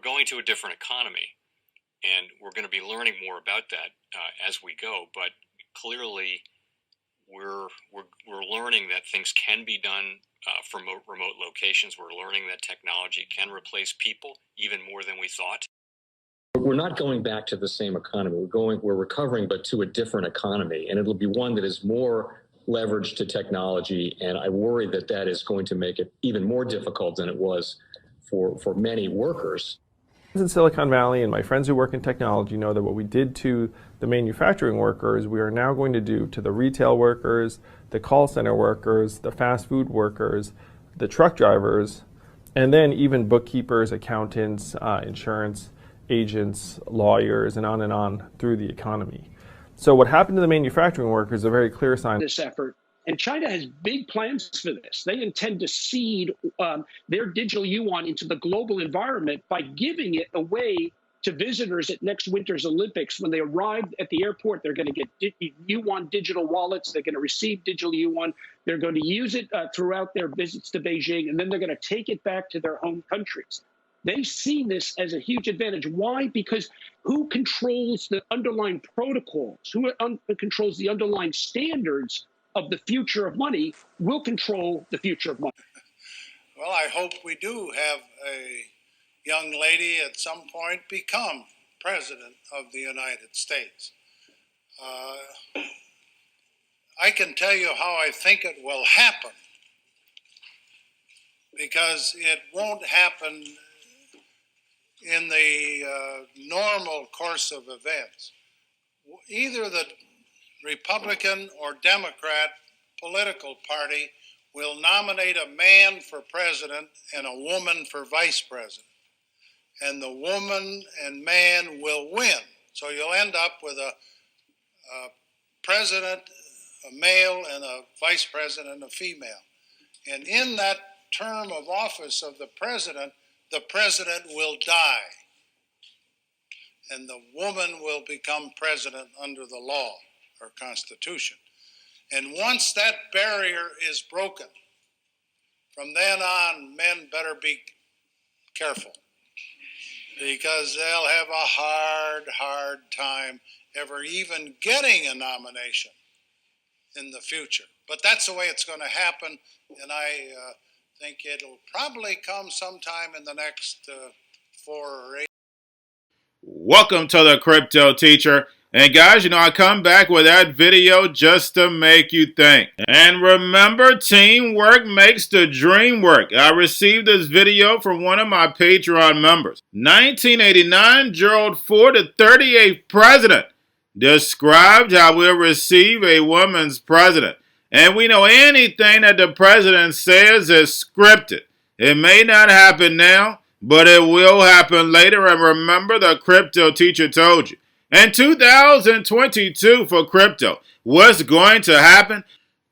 going to a different economy, and we're going to be learning more about that as we go. But clearly, we're learning that things can be done from remote locations. We're learning that technology can replace people even more than we thought. We're not going back to the same economy. We're recovering, but to a different economy, and it'll be one that is more leveraged to technology. And I worry that that is going to make it even more difficult than it was for many workers. In Silicon Valley, and my friends who work in technology know that what we did to the manufacturing workers, we are now going to do to the retail workers, the call center workers, the fast food workers, the truck drivers, and then even bookkeepers, accountants, insurance agents, lawyers, and on through the economy. So what happened to the manufacturing workers is a very clear sign. This effort, and China has big plans for this. They intend to seed their digital yuan into the global environment by giving it away to visitors at next winter's Olympics. When they arrive at the airport, they're going to get yuan digital wallets. They're going to receive digital yuan. They're going to use it throughout their visits to Beijing, and then they're going to take it back to their home countries. They see this as a huge advantage. Why? Because who controls the underlying protocols, who controls the underlying standards of the future of money will control the future of money. Well, I hope we do have a young lady at some point become president of the United States. I can tell you how I think it will happen, because it won't happen in the normal course of events. Either the Republican or Democrat political party will nominate a man for president and a woman for vice president. And the woman and man will win. So you'll end up with a president, a male, and a vice president, a female. And in that term of office of the president will die, and the woman will become president under the law or constitution. And once that barrier is broken, from then on, men better be careful, because they'll have a hard time ever even getting a nomination in the future. But that's the way it's going to happen, and I think it'll probably come sometime in the next 4 or 8. Welcome to the Crypto Teacher. And guys, I come back with that video just to make you think. And remember, teamwork makes the dream work. I received this video from one of my Patreon members. 1989, Gerald Ford, the 38th president, described how we'll receive a woman's president. And we know anything that the president says is scripted. It may not happen now, but it will happen later. And remember, the Crypto Teacher told you. In 2022 for crypto, what's going to happen?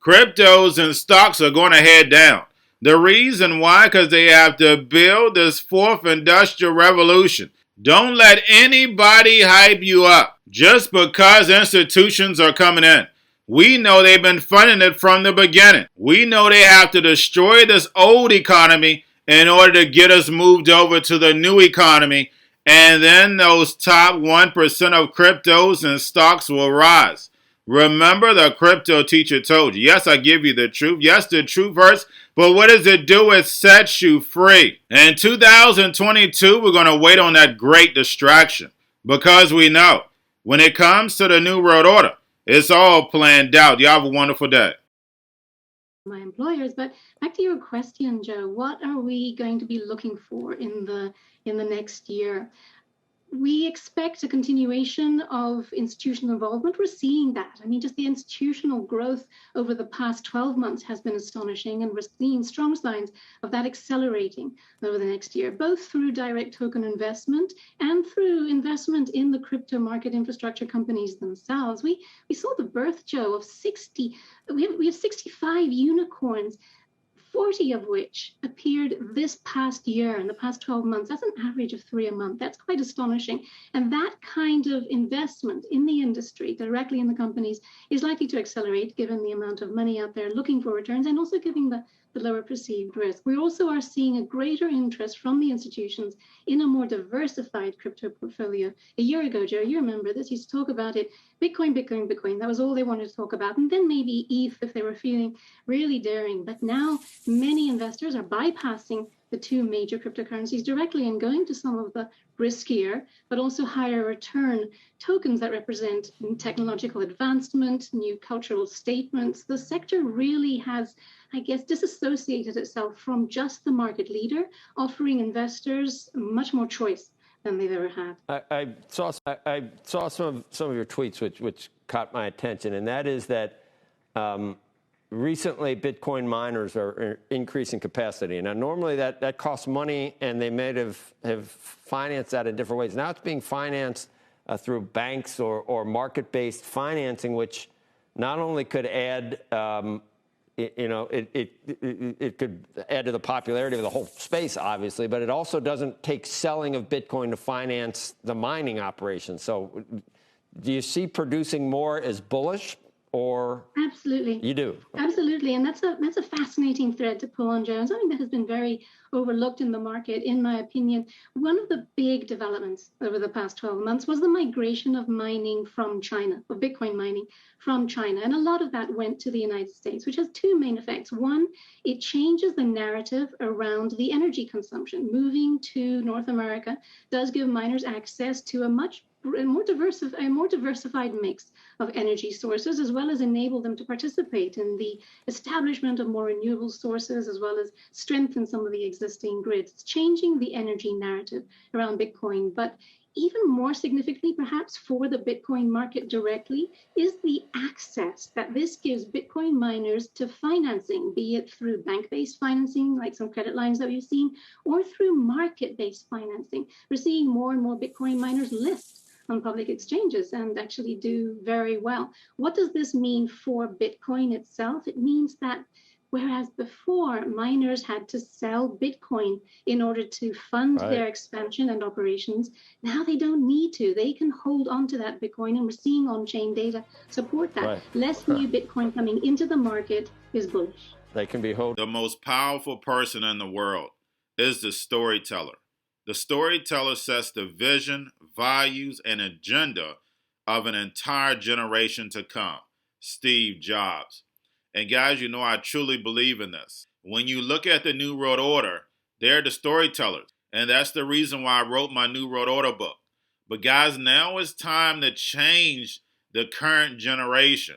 Cryptos and stocks are going to head down. The reason why? Because they have to build this fourth industrial revolution. Don't let anybody hype you up just because institutions are coming in. We know they've been funding it from the beginning. We know they have to destroy this old economy in order to get us moved over to the new economy. And then those top 1% of cryptos and stocks will rise. Remember, the Crypto Teacher told you. Yes, I give you the truth. Yes, the truth hurts. But what does it do? It sets you free. In 2022, we're going to wait on that great distraction. Because we know when it comes to the New World Order, it's all planned out. Y'all have a wonderful day. My employers, but back to your question, Joe, what are we going to be looking for in the next year? We expect a continuation of institutional involvement. We're seeing that. I mean, just the institutional growth over the past 12 months has been astonishing, and we're seeing strong signs of that accelerating over the next year, both through direct token investment and through investment in the crypto market infrastructure companies themselves. We saw the birth, Joe, of 60. We have 65 unicorns, 40 of which appeared this past year, in the past 12 months. That's an average of 3 a month. That's quite astonishing. And that kind of investment in the industry, directly in the companies, is likely to accelerate given the amount of money out there looking for returns, and also given the the lower perceived risk. We also are seeing a greater interest from the institutions in a more diversified crypto portfolio. A year ago, Joe, you remember this, used to talk about it, Bitcoin, Bitcoin, Bitcoin. That was all they wanted to talk about. And then maybe ETH if they were feeling really daring. But now many investors are bypassing the two major cryptocurrencies directly and going to some of the riskier, but also higher return tokens that represent technological advancement, new cultural statements. The sector really has, I guess, disassociated itself from just the market leader, offering investors much more choice than they've ever had. I saw some of your tweets which caught my attention, and that is that recently Bitcoin miners are increasing capacity. Now, normally that costs money, and they may have financed that in different ways. Now it's being financed through banks or market-based financing, which not only could add it could add to the popularity of the whole space, obviously, but it also doesn't take selling of Bitcoin to finance the mining operation. So do you see producing more as bullish, or? Absolutely. You do? Absolutely. And that's a fascinating thread to pull on, Joe, and something that has been very overlooked in the market, in my opinion. One of the big developments over the past 12 months was the migration of mining from China, of Bitcoin mining from China. And a lot of that went to the United States, which has two main effects. One, it changes the narrative around the energy consumption. Moving to North America does give miners access to a more diversified mix of energy sources, as well as enable them to participate in the establishment of more renewable sources, as well as strengthen some of the existing grids. It's changing the energy narrative around Bitcoin. But even more significantly, perhaps for the Bitcoin market directly, is the access that this gives Bitcoin miners to financing, be it through bank-based financing, like some credit lines that we've seen, or through market-based financing. We're seeing more and more Bitcoin miners list on public exchanges and actually do very well. What does this mean for Bitcoin itself? It means that whereas before miners had to sell Bitcoin in order to fund their expansion and operations, now they don't need to. They can hold on to that Bitcoin, and we're seeing on-chain data support that. Less new Bitcoin coming into the market is bullish. They can be The most powerful person in the world is the storyteller. The storyteller sets the vision, values, and agenda of an entire generation to come. Steve Jobs. And guys, you know I truly believe in this. When you look at the New World Order, they're the storytellers. And that's the reason why I wrote my New World Order book. But guys, now it's time to change the current generation.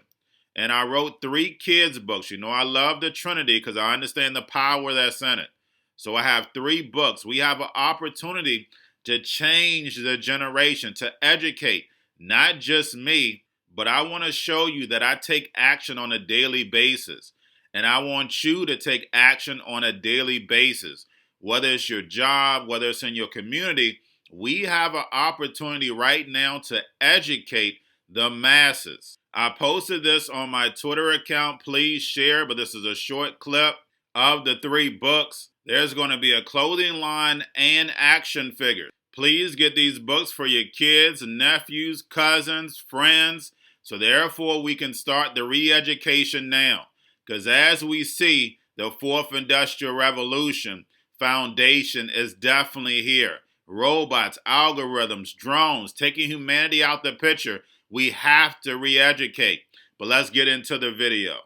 And I wrote 3 kids' books. You know I love the Trinity because I understand the power that's in it. So I have 3 books. We have an opportunity to change the generation, to educate, not just me, but I want to show you that I take action on a daily basis. And I want you to take action on a daily basis. Whether it's your job, whether it's in your community, we have an opportunity right now to educate the masses. I posted this on my Twitter account. Please share, but this is a short clip of the 3 books. There's going to be a clothing line and action figures. Please get these books for your kids, nephews, cousins, friends, so therefore we can start the re-education now. Because as we see, the 4th Industrial Revolution foundation is definitely here. Robots, algorithms, drones, taking humanity out the picture. We have to re-educate. But let's get into the video.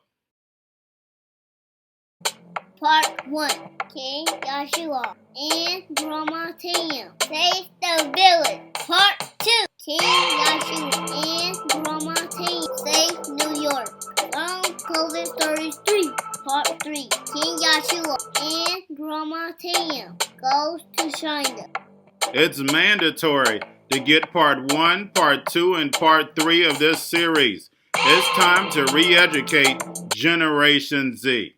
Part 1. King Joshua and Grandma Tam save the village. Part 2. King Joshua and Grandma Tam save New York from COVID-33. Part 3. King Joshua and Grandma Tam goes to China. It's mandatory to get part 1, part 2, and part 3 of this series. It's time to re-educate Generation Z.